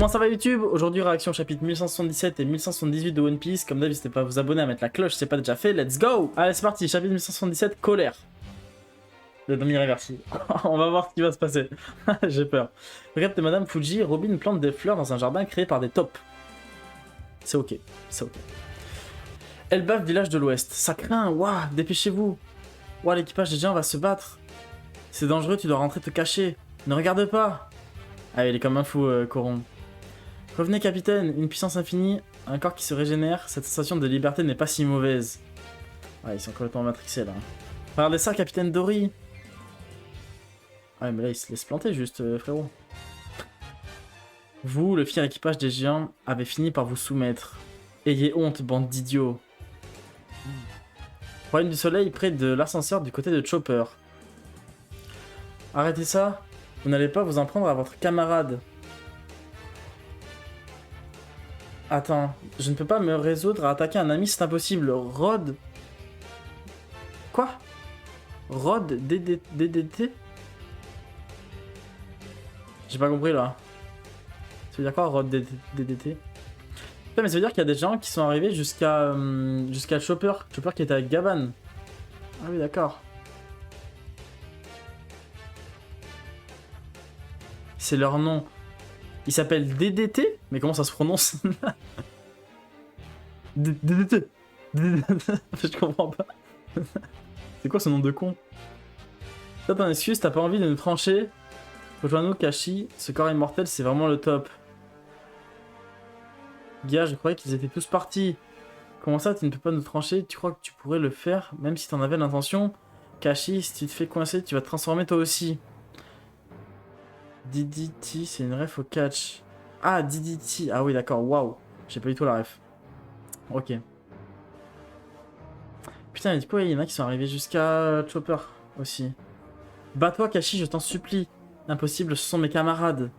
Comment ça va YouTube? Aujourd'hui réaction au chapitre 1177 et 1178 de One Piece. Comme d'hab, n'hésitez pas à vous abonner, à mettre la cloche si c'est pas déjà fait. Let's go! Allez c'est parti, chapitre 1177, colère. Le demi réversible. On va voir ce qui va se passer. J'ai peur. Regarde Madame Fuji, Robin plante des fleurs dans un jardin créé par des taupes. C'est ok, c'est ok. Elbaf, village de l'ouest. Ça craint, waouh, dépêchez-vous. Waouh, l'équipage des géants va se battre. C'est dangereux, tu dois rentrer te cacher. Ne regarde pas. Ah, il est comme un fou, Coron. Revenez, capitaine, une puissance infinie, un corps qui se régénère, cette sensation de liberté n'est pas si mauvaise. Ouais, ils sont complètement matrixés là. Regardez ça, capitaine Dory. Ouais, mais là, il se laisse planter juste, frérot. Vous, le fier équipage des géants, avez fini par vous soumettre. Ayez honte, bande d'idiots. Royaume du soleil, près de l'ascenseur du côté de Chopper. Arrêtez ça, vous n'allez pas vous en prendre à votre camarade. Attends, je ne peux pas me résoudre à attaquer un ami, c'est impossible. Rod... Quoi? Rod DDT? J'ai pas compris là. Ça veut dire quoi, Rod DDT? Putain, mais ça veut dire qu'il y a des gens qui sont arrivés jusqu'à jusqu'à Chopper. Chopper qui était avec Gavan. Ah oui, d'accord. C'est leur nom. Il s'appelle DDT? Mais comment ça se prononce? DDT. Je comprends pas. C'est quoi ce nom de con? T'as ton excuse, t'as pas envie de nous trancher? Rejoins-nous, Kashi. Ce corps immortel, c'est vraiment le top. Gars, je croyais qu'ils étaient tous partis. Comment ça, tu ne peux pas nous trancher? Tu crois que tu pourrais le faire, même si t'en avais l'intention? Kashi, si tu te fais coincer, tu vas te transformer toi aussi. DDT, c'est une ref au catch. Ah, DDT. Ah oui, d'accord, waouh. J'ai pas du tout la ref. Ok. Putain, mais du coup, il y en a qui sont arrivés jusqu'à Chopper aussi. Bats-toi, Kashi, je t'en supplie. Impossible, ce sont mes camarades.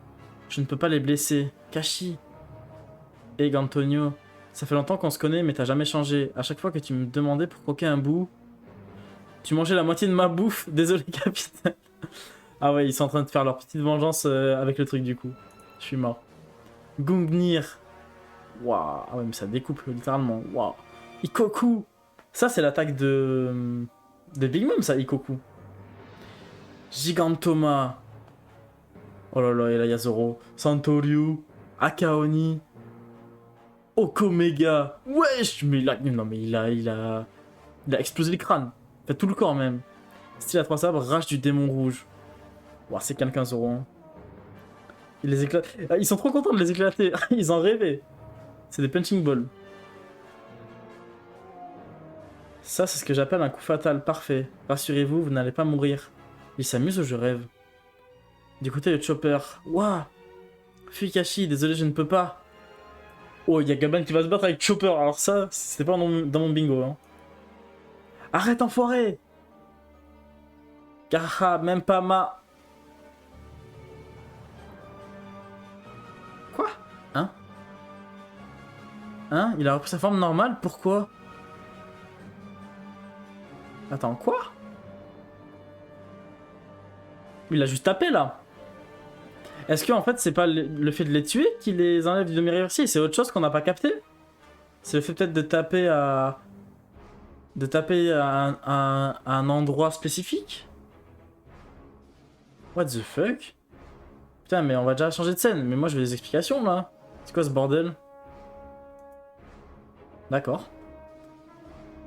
Je ne peux pas les blesser. Kashi. Et Antonio, ça fait longtemps qu'on se connaît, mais t'as jamais changé. À chaque fois que tu me demandais pour croquer un bout, tu mangeais la moitié de ma bouffe. Désolé, capitaine. Ah ouais, ils sont en train de faire leur petite vengeance avec le truc du coup. Je suis mort. Gungnir. Waouh. Ah ouais, mais ça découpe littéralement. Waouh. Ikoku. Ça, c'est l'attaque de Big Mom, ça, Ikoku. Gigantoma. Oh là là, et là, il y a Zoro. Santoryu. Akaoni. Okomega. Wesh. Mais il a... Non, mais il a explosé le crâne. Enfin, tout le corps même. Style à 3 sabres, rage du démon rouge. Ouah, c'est quelqu'un Zoro. Hein. Il les éclate. Ils sont trop contents de les éclater. Ils en rêvaient. C'est des punching balls. Ça, c'est ce que j'appelle un coup fatal. Parfait. Rassurez-vous, vous n'allez pas mourir. Il s'amuse ou je rêve? Du côté de Chopper. Waouh. Fukashi, désolé, je ne peux pas. Oh, il y a Gaban qui va se battre avec Chopper. Alors ça, c'était pas dans mon bingo. Hein. Arrête, enfoiré. Gaha, même pas ma... Quoi? Hein? Hein? Il a repris sa forme normale? Pourquoi? Attends, quoi? Il a juste tapé, là. Est-ce que, en fait, c'est pas le fait de les tuer qui les enlève du demi-réversier? C'est autre chose qu'on n'a pas capté? C'est le fait peut-être de taper à... De taper à un endroit spécifique? What the fuck? Putain, mais on va déjà changer de scène. Mais moi, je veux des explications, là. C'est quoi ce bordel? D'accord.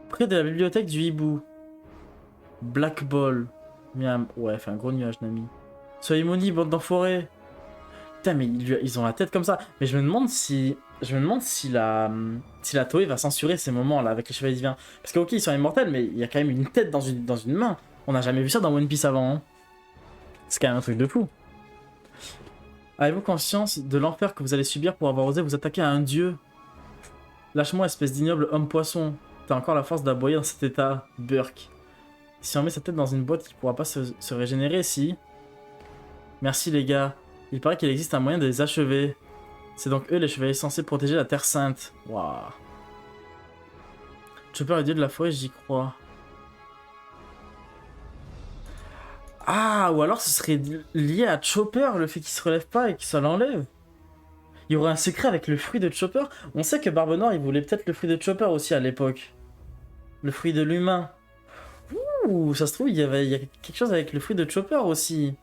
Près de la bibliothèque du hibou. Black Ball. Miam. Ouais, fait un gros nuage, Nami. Soyez maudits, bande d'enfoirés. Putain, mais ils ont la tête comme ça. Mais je me demande si... si la Toei va censurer ces moments-là avec les chevaliers divins. Parce que, ok, ils sont immortels, mais il y a quand même une tête dans une main. On n'a jamais vu ça dans One Piece avant. Hein. C'est quand même un truc de fou. Avez-vous conscience de l'enfer que vous allez subir pour avoir osé vous attaquer à un dieu? Lâche-moi, espèce d'ignoble homme-poisson. T'as encore la force d'aboyer dans cet état, Burk. Si on met sa tête dans une boîte, il pourra pas se régénérer, si... Merci les gars. Il paraît qu'il existe un moyen de les achever. C'est donc eux les chevaliers censés protéger la Terre Sainte. Waouh. Chopper est dieu de la forêt, j'y crois. Ah, ou alors ce serait lié à Chopper, le fait qu'il se relève pas et qu'il se l'enlève. Il y aurait un secret avec le fruit de Chopper. On sait que Barbe Noire, il voulait peut-être le fruit de Chopper aussi à l'époque. Le fruit de l'humain. Ouh, ça se trouve, il y a quelque chose avec le fruit de Chopper aussi.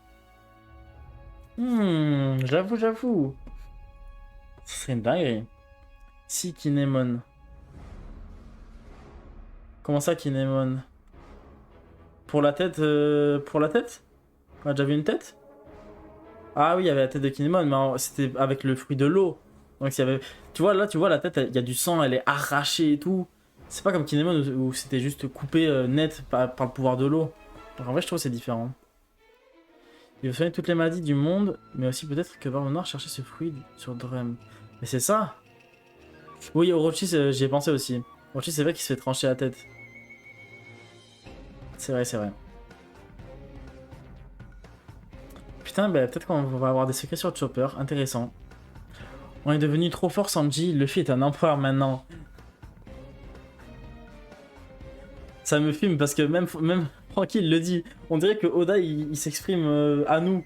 J'avoue. Ce serait une dinguerie. Si, Kinemon. Comment ça, Kinemon? Pour la tête, pour la tête? On a déjà vu une tête? Ah oui, il y avait la tête de Kinemon, mais c'était avec le fruit de l'eau. Donc il y avait... Tu vois, là, tu vois la tête, il y a du sang, elle est arrachée et tout. C'est pas comme Kinemon où c'était juste coupé net par le pouvoir de l'eau. Donc en vrai, je trouve que c'est différent. Il veut soigner toutes les maladies du monde, mais aussi peut-être que Barbe Noire cherchait ce fruit sur Drum. Mais c'est ça? Oui, Orochi, j'y ai pensé aussi. Orochi, c'est vrai qu'il se fait trancher la tête. C'est vrai, c'est vrai. Putain, bah, peut-être qu'on va avoir des secrets sur Chopper. Intéressant. On est devenu trop fort, Sanji. Luffy est un empereur maintenant. Ça me fume parce que même Franky il le dit. On dirait que Oda il s'exprime à nous.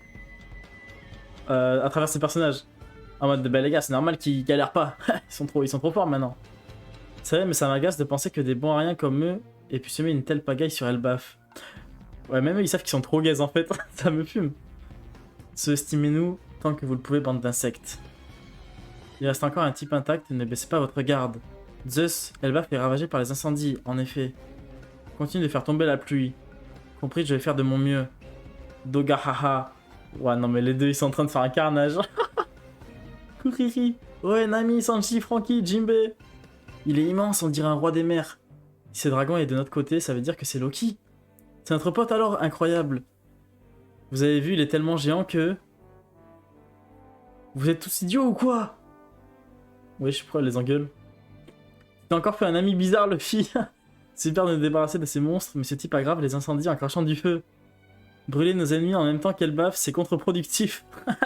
À travers ses personnages. En mode de bah les gars, c'est normal qu'ils galèrent pas. Ils sont trop forts maintenant. C'est vrai, mais ça m'agace de penser que des bons à rien comme eux aient pu semer une telle pagaille sur Elbaf. Ouais, même eux ils savent qu'ils sont trop gays en fait. Ça me fume. Sous-estimez-nous tant que vous le pouvez, bande d'insectes. Il reste encore un type intact, ne baissez pas votre garde. Zeus, Elbaf est ravagé par les incendies, en effet. Continue de faire tomber la pluie. Compris, je vais faire de mon mieux. Dogahaha. Ouais, non, mais les deux, ils sont en train de faire un carnage. Kuriri. Ouais, Nami, Sanji, Franky, Jinbe. Il est immense, on dirait un roi des mers. Si ce dragon est de notre côté, ça veut dire que c'est Loki. C'est notre pote alors, incroyable. Vous avez vu, il est tellement géant que... Vous êtes tous idiots ou quoi? Oui, je suis prêt à les engueule. T'as encore fait un ami bizarre, Luffy. C'est super de nous débarrasser de ces monstres, mais ce type aggrave les incendies en crachant du feu. Brûler nos ennemis en même temps qu'elle baffe, c'est contre-productif.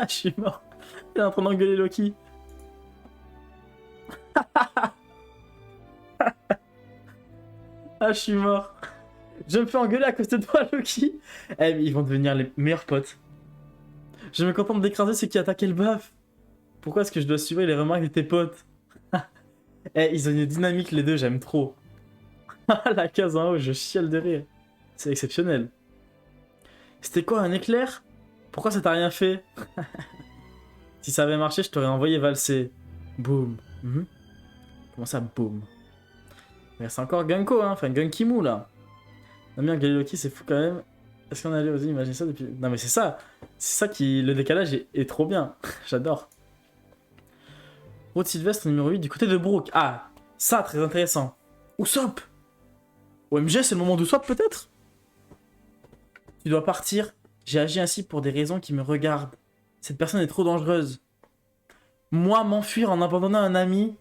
Je suis mort. Il est en train d'engueuler Loki. Ah, je suis mort. Je me fais engueuler à cause de toi, Loki. Eh, mais ils vont devenir les meilleurs potes. Je me contente d'écraser ceux qui attaquent le baf. Pourquoi est-ce que je dois suivre les remarques de tes potes? Eh, ils ont une dynamique les deux, j'aime trop. La case en haut, je chiale de rire. C'est exceptionnel. C'était quoi, un éclair? Pourquoi ça t'a rien fait? Si ça avait marché, je t'aurais envoyé valser. Boum. Comment ça, boum? Il reste encore Gunko, hein, enfin Gunkimu là. Non mais Loki, c'est fou quand même. Est-ce qu'on allait oser imaginer ça depuis... Non mais c'est ça. C'est ça qui... Le décalage est trop bien. J'adore. Route Sylvestre numéro 8 du côté de Brook. Ah, ça, très intéressant. Usopp. OMG, c'est le moment d'Usopp peut-être? Tu dois partir. J'ai agi ainsi pour des raisons qui me regardent. Cette personne est trop dangereuse. Moi, m'enfuir en abandonnant un ami?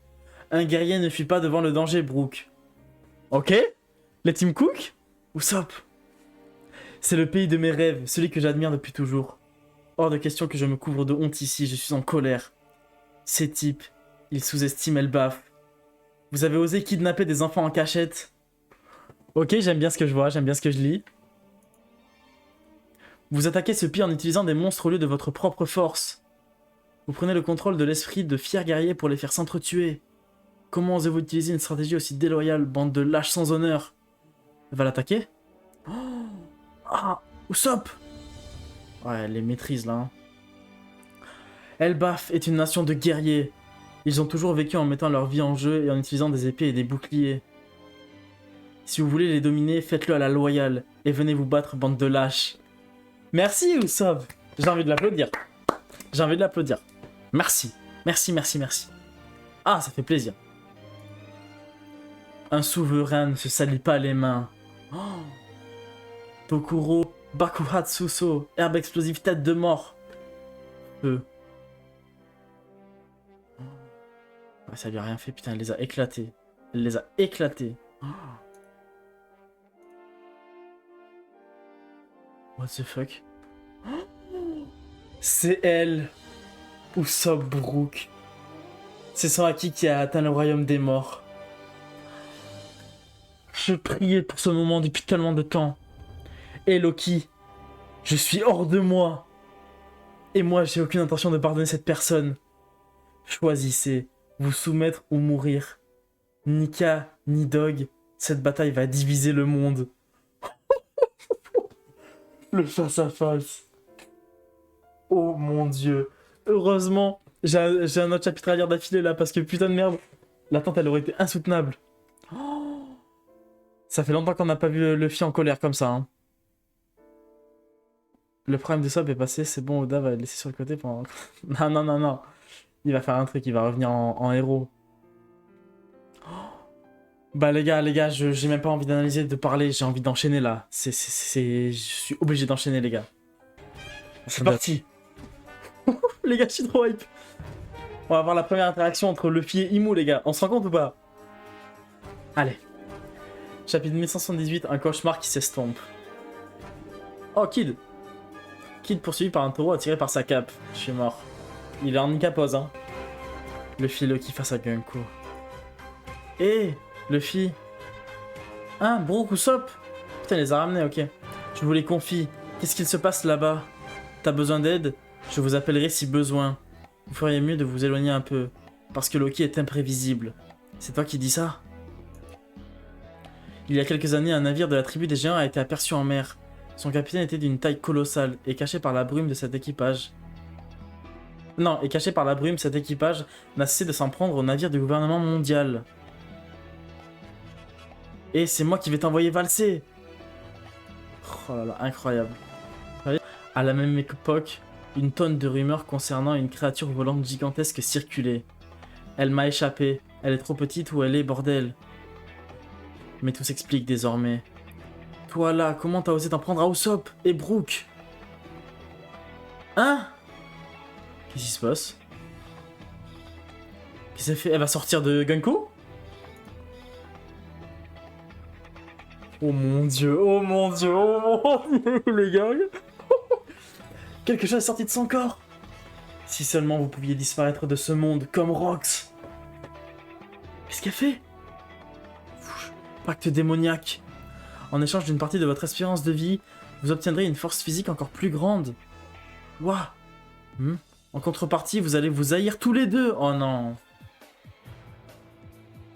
Un guerrier ne fuit pas devant le danger, Brook. Ok? Les Team Cook? Usopp. C'est le pays de mes rêves, celui que j'admire depuis toujours. Hors de question que je me couvre de honte ici, je suis en colère. Ces types, ils sous-estiment Elbaf. Vous avez osé kidnapper des enfants en cachette. Ok, j'aime bien ce que je vois, j'aime bien ce que je lis. Vous attaquez ce pays en utilisant des monstres au lieu de votre propre force. Vous prenez le contrôle de l'esprit de fiers guerriers pour les faire s'entretuer. Comment osez-vous utiliser une stratégie aussi déloyale, bande de lâches sans honneur? Elle va l'attaquer? Oh, ah, Usopp! Ouais, elle les maîtrise là. Hein. Elbaf est une nation de guerriers. Ils ont toujours vécu en mettant leur vie en jeu et en utilisant des épées et des boucliers. Si vous voulez les dominer, faites-le à la loyale et venez vous battre, bande de lâches. Merci Usopp! J'ai envie de l'applaudir. J'ai envie de l'applaudir. Merci. Merci, merci, merci. Ah, ça fait plaisir. Un souverain ne se salit pas les mains. Oh. Tokuro, Bakuhatsuso, herbe explosive, tête de mort. Feu. Ouais, ça lui a rien fait, putain, elle les a éclatés. Elle les a éclatés. Oh. What the fuck? Oh. C'est elle. Usopp Brook. C'est son Haki qui a atteint le royaume des morts. Je priais pour ce moment depuis tellement de temps. Et Loki, je suis hors de moi. Et moi, j'ai aucune intention de pardonner cette personne. Choisissez, vous soumettre ou mourir. Ni K, ni Dog, cette bataille va diviser le monde. Le face-à-face. Oh mon dieu. Heureusement, j'ai un autre chapitre à lire d'affilée là, parce que putain de merde, l'attente elle aurait été insoutenable. Oh, ça fait longtemps qu'on n'a pas vu Luffy en colère comme ça. Hein. Le problème de Sop est passé, c'est bon, Oda va le laisser sur le côté pendant... Non, non, non, non. Il va faire un truc, il va revenir en héros. Bah les gars, j'ai même pas envie d'analyser, de parler, j'ai envie d'enchaîner là. Je suis obligé d'enchaîner les gars. C'est parti. Les gars, je suis trop hype. On va voir la première interaction entre Luffy et Imu les gars. On se rend compte ou pas? Allez. Chapitre 1178, un cauchemar qui s'estompe. Oh, Kid. Kid poursuivi par un taureau attiré par sa cape. Je suis mort. Il est en nicapose, hein. Luffy Lucky face à Gunko. Eh, Luffy. Hein, Brook ou Sop? Putain, il les a ramenés, ok. Je vous les confie. Qu'est-ce qu'il se passe là-bas? T'as besoin d'aide? Je vous appellerai si besoin. Vous feriez mieux de vous éloigner un peu. Parce que Loki est imprévisible. C'est toi qui dis ça? Il y a quelques années, un navire de la tribu des géants a été aperçu en mer. Son capitaine était d'une taille colossale et caché par la brume de cet équipage. Non, et caché par la brume, cet équipage n'a cessé de s'en prendre au navire du gouvernement mondial. Et c'est moi qui vais t'envoyer valser. Oh là là, incroyable. À la même époque, une tonne de rumeurs concernant une créature volante gigantesque circulait. Elle m'a échappé. Elle est trop petite ou elle est bordel. Mais tout s'explique désormais. Toi là, comment t'as osé t'en prendre à Usopp et Brook? Hein? Qu'est-ce qui se passe? Qu'est-ce qu'elle fait? Elle va sortir de Gunko? Oh mon dieu, oh mon dieu, oh mon dieu, les gars. Quelque chose est sorti de son corps. Si seulement vous pouviez disparaître de ce monde comme Rox. Qu'est-ce qu'elle fait? Pacte démoniaque. En échange d'une partie de votre espérance de vie, vous obtiendrez une force physique encore plus grande. Waouh. En contrepartie, vous allez vous haïr tous les deux. Oh non.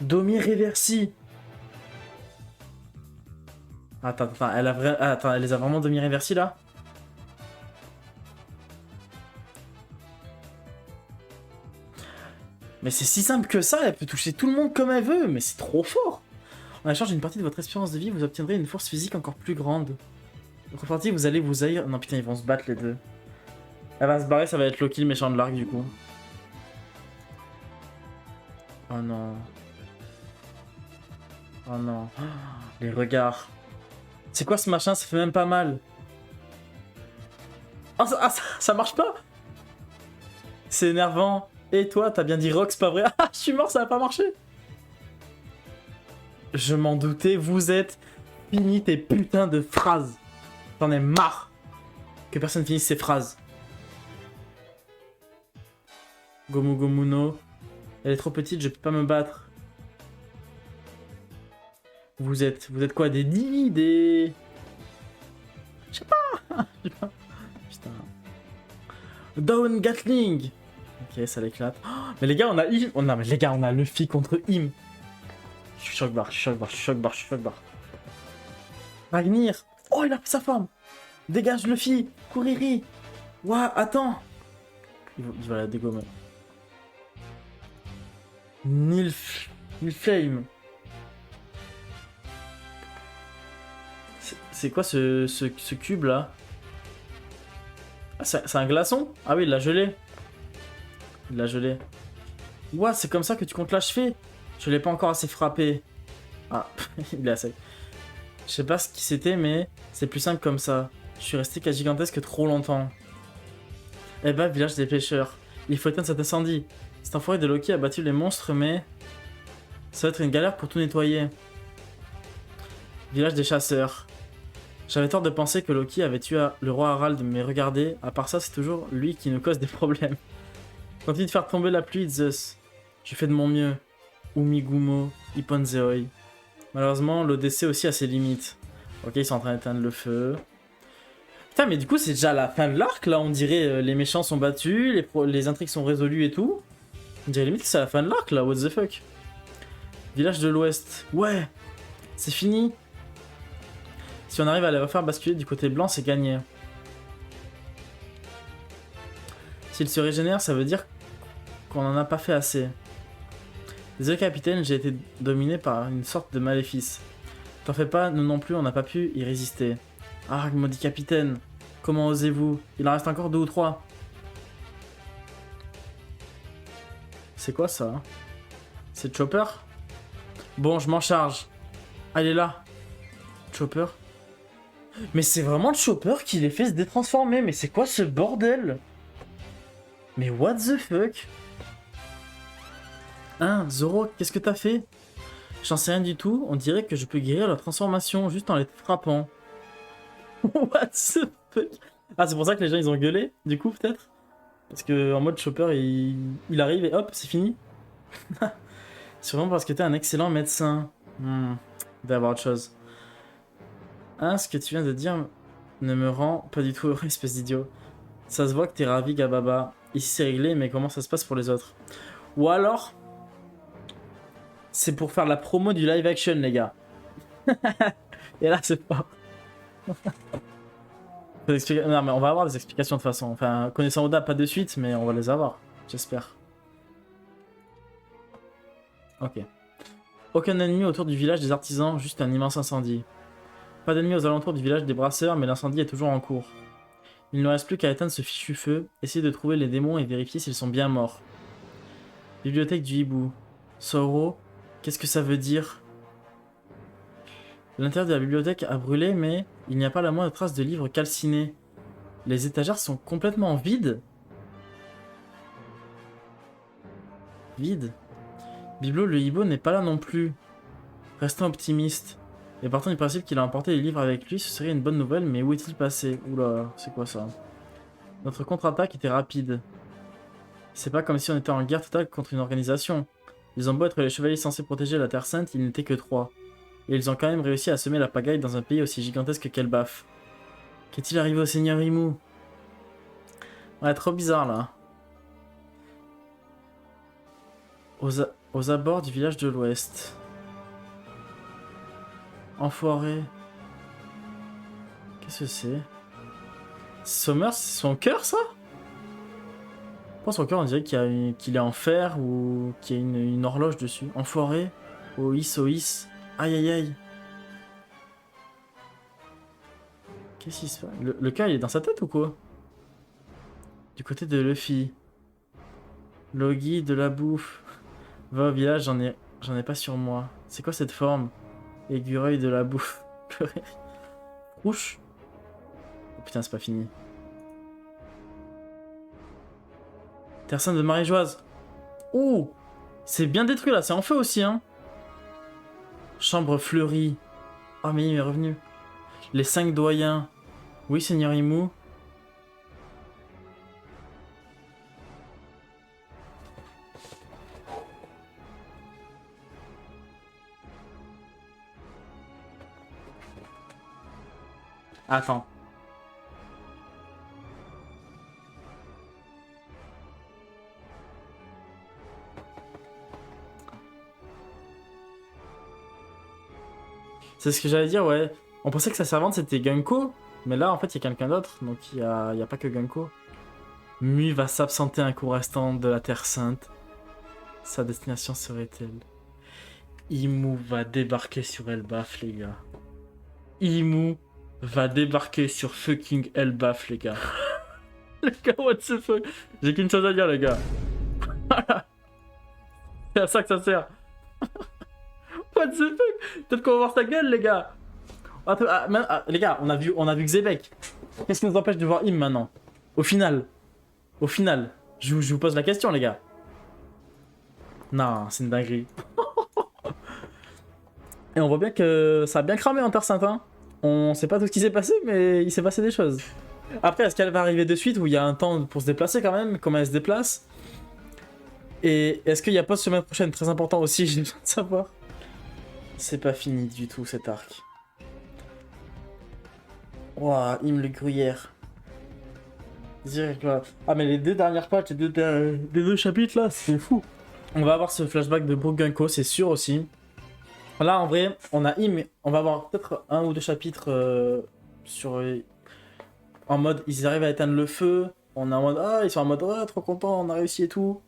Domi Reversi. Attends, elle les a vraiment Domi Reversi là? Mais c'est si simple que ça, elle peut toucher tout le monde comme elle veut, mais c'est trop fort. En échange d'une partie de votre espérance de vie, vous obtiendrez une force physique encore plus grande. En contrepartie, vous allez vous haïr... Non putain, ils vont se battre les deux. Elle va se barrer, ça va être Loki le méchant de l'arc du coup. Oh non. Oh non. Oh, les regards. C'est quoi ce machin? Ça fait même pas mal. Oh, ça marche pas. C'est énervant. Et toi, t'as bien dit Rox, pas vrai? Ah, je suis mort, ça a pas marché. Je m'en doutais, vous êtes... Fini tes putains de phrases. J'en ai marre que personne finisse ses phrases. Gomu Gomuno. Elle est trop petite, je peux pas me battre. Vous êtes quoi? Des nids? Des... Je sais pas. Putain. Down Gatling. Ok, ça l'éclate. Oh, mais les gars, on a... Oh, non, mais les gars, on a Luffy contre Im. Je suis choc barre. Ragnir. Oh, il a pris sa forme. Dégage Luffy. Kuriri. Ouah, attends. Il va la dégommer. Nilflame. C'est quoi ce cube là? Ah, c'est un glaçon? Ah oui, il l'a gelé. Ouah, c'est comme ça que tu comptes l'achever? Je l'ai pas encore assez frappé. Ah, il est assez. Je sais pas ce qui c'était, mais c'est plus simple comme ça. Je suis resté qu'à gigantesque trop longtemps. Eh ben, village des pêcheurs. Il faut éteindre cet incendie. Cet enfoiré de Loki a battu les monstres, mais... ça va être une galère pour tout nettoyer. Village des chasseurs. J'avais tort de penser que Loki avait tué le roi Harald, mais regardez, à part ça, c'est toujours lui qui nous cause des problèmes. Continue de faire tomber la pluie, Zeus. Je fais de mon mieux. Umigumo, Ipponzeoi. Malheureusement, l'ODC aussi a ses limites. Ok, ils sont en train d'éteindre le feu. Putain, mais du coup, c'est déjà la fin de l'arc, là, on dirait les méchants sont battus, les intrigues sont résolues et tout. On dirait limite que c'est à la fin de l'arc là, what the fuck. Village de l'Ouest. Ouais, c'est fini. Si on arrive à les refaire basculer du côté blanc, c'est gagné. S'il se régénère, ça veut dire qu'on n'en a pas fait assez. Désolé capitaine, j'ai été dominé par une sorte de maléfice. T'en fais pas, nous non plus, on n'a pas pu y résister. Ah, maudit capitaine, comment osez-vous? Il en reste encore 2 ou 3. C'est quoi ça? C'est Chopper? Bon, je m'en charge. Ah, il est là. Chopper. Mais c'est vraiment Chopper qui les fait se détransformer. Mais c'est quoi ce bordel? Mais what the fuck? Hein, Zoro, qu'est-ce que t'as fait? J'en sais rien du tout. On dirait que je peux guérir la transformation juste en les frappant. What the fuck? Ah, c'est pour ça que les gens ils ont gueulé, du coup, peut-être? Parce que en mode Chopper, il arrive et hop, c'est fini. Sûrement parce que t'es un excellent médecin. Il doit y avoir autre chose. Hein, ce que tu viens de dire ne me rend pas du tout heureux, espèce d'idiot. Ça se voit que t'es ravi, Gababa. Ici c'est réglé, mais comment ça se passe pour les autres? Ou alors, c'est pour faire la promo du live action, les gars. Et là, c'est pas. Non, mais on va avoir des explications de toute façon. Enfin, connaissant Oda, pas de suite, mais on va les avoir. J'espère. Ok. Aucun ennemi autour du village des artisans, juste un immense incendie. Pas d'ennemis aux alentours du village des brasseurs, mais l'incendie est toujours en cours. Il ne reste plus qu'à éteindre ce fichu feu, essayer de trouver les démons et vérifier s'ils sont bien morts. Bibliothèque du hibou. Soro, qu'est-ce que ça veut dire? L'intérieur de la bibliothèque a brûlé, mais il n'y a pas la moindre trace de livres calcinés. Les étagères sont complètement vides. Vide. Biblo le hibou n'est pas là non plus. Restons optimistes. Et partant du principe qu'il a emporté les livres avec lui, ce serait une bonne nouvelle, mais où est-il passé? Oula, c'est quoi ça? Notre contre-attaque était rapide. C'est pas comme si on était en guerre totale contre une organisation. Ils ont beau être les chevaliers censés protéger la Terre Sainte, ils n'étaient que 3. Et ils ont quand même réussi à semer la pagaille dans un pays aussi gigantesque qu'Elbaf. Qu'est-il arrivé au Seigneur Imu? Ouais, trop bizarre là. Aux abords du village de l'Ouest. Enfoiré. Qu'est-ce que c'est? Sommer, c'est son cœur ça? Pour son cœur, on dirait qu'il est en fer ou qu'il y a une horloge dessus. Enfoiré. Ois, Ois. Aïe aïe aïe. Qu'est-ce qui se passe? Le cœur, il est dans sa tête ou quoi? Du côté de Luffy. Logi, de la bouffe. Va au village, j'en ai pas sur moi. C'est quoi cette forme? Écureuil de la bouffe. Rouge. Oh putain, c'est pas fini. Terre Sainte de Maréjoise. Oh! C'est bien détruit là, c'est en feu aussi, hein. Chambre fleurie. Oh, mais il est revenu. Les 5 doyens. Oui, Seigneur Imu. Attends. C'est ce que j'allais dire, ouais. On pensait que sa servante c'était Gunko, mais là en fait il y a quelqu'un d'autre, donc il y a pas que Gunko. Mui va s'absenter un coup restant de la Terre Sainte. Sa destination serait-elle? Imu va débarquer sur Elbaf, les gars. Imu va débarquer sur fucking Elbaf, les gars. Les gars, what the fuck? J'ai qu'une chose à dire, les gars. C'est à ça que ça sert. What the fuck? Peut-être qu'on va voir sa gueule, les gars. Les gars, on a vu Xebec. Qu'est-ce qui nous empêche de voir Im maintenant? Au final, je vous pose la question, les gars. Non, c'est une dinguerie. Et on voit bien que ça a bien cramé en Terre Sainte, hein. On sait pas tout ce qui s'est passé, mais il s'est passé des choses. Après, est-ce qu'elle va arriver de suite ou il y a un temps pour se déplacer quand même? Comment elle se déplace? Et est-ce qu'il y a pas semaine prochaine? Très important aussi, j'ai besoin de savoir. C'est pas fini du tout cet arc. Ouah, Im le gruyère. Direct là. Ah mais les 2 dernières pages, les deux chapitres là, c'est fou. On va avoir ce flashback de Brook Gunko, c'est sûr aussi. Là, en vrai, on a Im, on va avoir peut-être un ou deux chapitres sur... en mode, ils arrivent à éteindre le feu. On est en mode, ah, ils sont en mode, ouais, trop content, on a réussi et tout.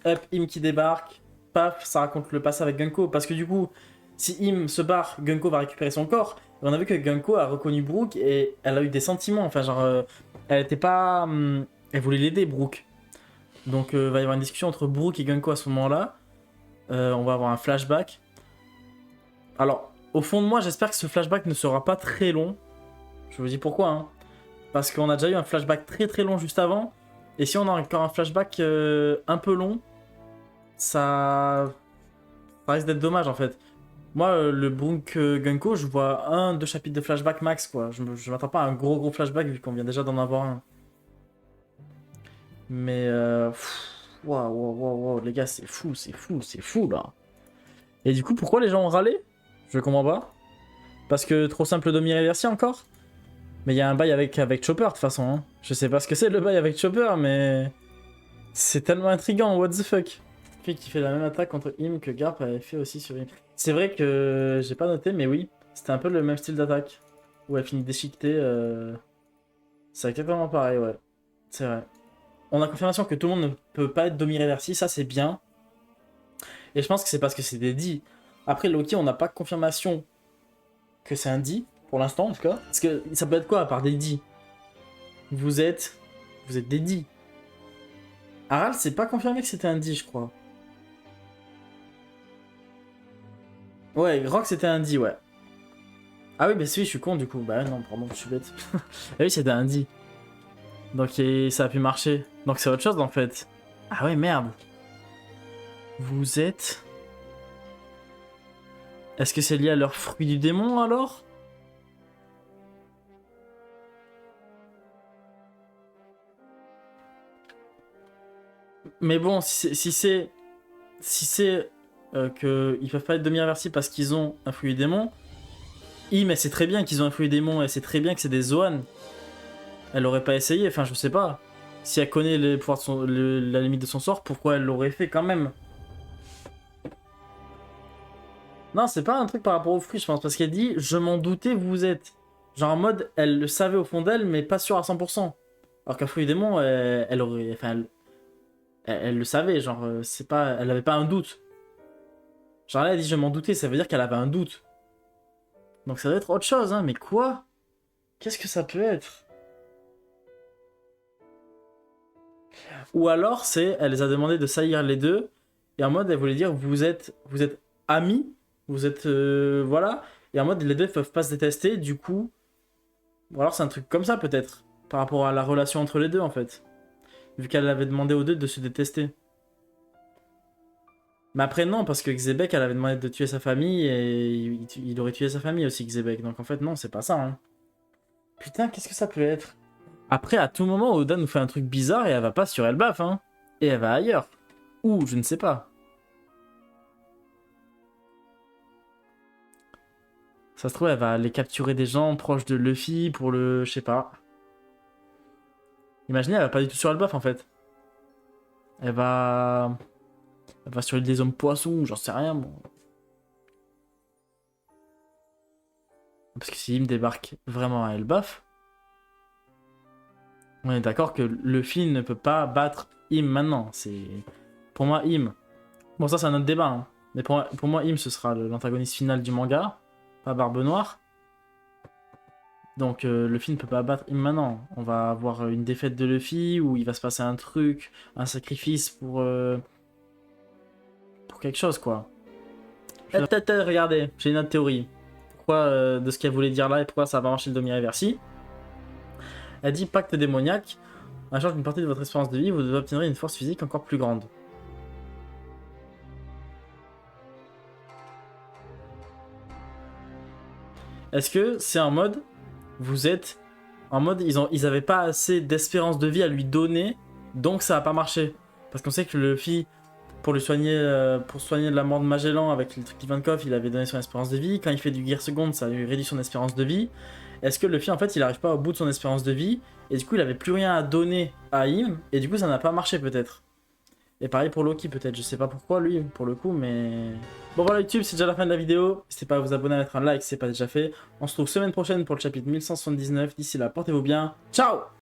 Hop, Im qui débarque. Paf, ça raconte le passé avec Gunko. Parce que du coup, si Im se barre, Gunko va récupérer son corps. Et on a vu que Gunko a reconnu Brook et elle a eu des sentiments. Enfin, genre, elle était pas... elle voulait l'aider, Brook. Donc, il va y avoir une discussion entre Brook et Gunko à ce moment-là. On va avoir un flashback. Alors, au fond de moi, j'espère que ce flashback ne sera pas très long. Je vous dis pourquoi, hein. Parce qu'on a déjà eu un flashback très très long juste avant. Et si on a encore un flashback un peu long, ça risque d'être dommage en fait. Moi, le Brunk Gunko, je vois un, deux chapitres de flashback max quoi. Je m'attends pas à un gros flashback vu qu'on vient déjà d'en avoir un. Mais waouh, les gars, c'est fou là. Et du coup, pourquoi les gens ont râlé? Je comprends pas. Parce que trop simple de m'y encore? Mais il y a un bail avec Chopper de toute façon. Hein. Je sais pas ce que c'est le bail avec Chopper, mais c'est tellement intriguant. What the fuck? Qui fait la même attaque contre Im que Garp avait fait aussi sur Im. C'est vrai que j'ai pas noté, mais oui, c'était un peu le même style d'attaque. Où elle finit déchiquetée. C'est exactement pareil, ouais. C'est vrai. On a confirmation que tout le monde ne peut pas être demi-réversi, ça c'est bien. Et je pense que c'est parce que c'est des dits. Après Loki, on n'a pas confirmation que c'est un dit, pour l'instant en tout cas. Parce que ça peut être quoi à part des dits? Vous êtes des dits. Harald, c'est pas confirmé que c'était un dit, je crois. Ouais, Rock c'était un dit, ouais. Ah oui, bah oui, je suis con du coup. Bah non, pardon, je suis bête. Ah oui, c'était un dit. Donc ça a pu marcher. Donc c'est autre chose en fait. Ah ouais, merde. Vous êtes... Est-ce que c'est lié à leur fruit du démon alors? Mais bon, si c'est qu'ils peuvent pas être demi-inversés parce qu'ils ont un fruit du démon, mais c'est très bien qu'ils ont un fruit du démon et c'est très bien que c'est des Zoan. Elle aurait pas essayé, enfin je sais pas. Si elle connaît les pouvoirs de la limite de son sort, pourquoi elle l'aurait fait quand même? Non, c'est pas un truc par rapport au fruit, je pense, parce qu'elle dit « Je m'en doutais, vous êtes ». Genre en mode, elle le savait au fond d'elle, mais pas sûr à 100%. Alors qu'un fruit du démon, elle aurait... Enfin, elle le savait, genre, c'est pas... Elle avait pas un doute. Genre là, elle dit « Je m'en doutais », ça veut dire qu'elle avait un doute. Donc ça doit être autre chose, hein, mais quoi? Qu'est-ce que ça peut être? Ou alors, elle les a demandé de saillir les deux, et en mode, elle voulait dire, vous êtes amis, vous êtes, voilà, et en mode, les deux peuvent pas se détester, du coup, ou alors c'est un truc comme ça, peut-être, par rapport à la relation entre les deux, en fait, vu qu'elle avait demandé aux deux de se détester. Mais après, non, parce que Xebec, elle avait demandé de tuer sa famille, et il aurait tué sa famille aussi, Xebec, donc en fait, non, c'est pas ça, hein. Putain, qu'est-ce que ça peut être? Après, à tout moment, Oda nous fait un truc bizarre et elle va pas sur Elbaf, hein. Et elle va ailleurs. Ou, je ne sais pas. Ça se trouve, elle va aller capturer des gens proches de Luffy pour le... Je sais pas. Imaginez, elle va pas du tout sur Elbaf, en fait. Elle va... Elle va sur l'île des hommes poissons, j'en sais rien, bon. Parce que si il me débarque vraiment à Elbaf, on est d'accord que Luffy ne peut pas battre Im maintenant. C'est... Pour moi, Im... Bon, ça, c'est un autre débat, hein. Mais pour moi, Im, ce sera l'antagoniste final du manga. Pas Barbe Noire. Donc Luffy ne peut pas battre Im maintenant. On va avoir une défaite de Luffy où il va se passer un truc, un sacrifice pour quelque chose, quoi. Regardez, j'ai une autre théorie. Pourquoi de ce qu'elle voulait dire là et pourquoi ça va marcher le demi-réversi. Elle dit pacte démoniaque. En échange d'une partie de votre espérance de vie, vous obtiendrez une force physique encore plus grande. Est-ce que c'est en mode, vous êtes en mode, ils avaient pas assez d'espérance de vie à lui donner, donc ça a pas marché. Parce qu'on sait que Luffy, pour soigner de la mort de Magellan avec le truc d'Ivankov, il avait donné son espérance de vie. Quand il fait du Gear Second, ça lui réduit son espérance de vie. Est-ce que Luffy, en fait, il arrive pas au bout de son espérance de vie, et du coup, il avait plus rien à donner à Im, et du coup, ça n'a pas marché peut-être. Et pareil pour Loki peut-être, je sais pas pourquoi lui pour le coup mais... Bon voilà YouTube, c'est déjà la fin de la vidéo, n'hésitez pas à vous abonner, à mettre un like si c'est pas déjà fait. On se retrouve semaine prochaine pour le chapitre 1179, d'ici là portez-vous bien, ciao.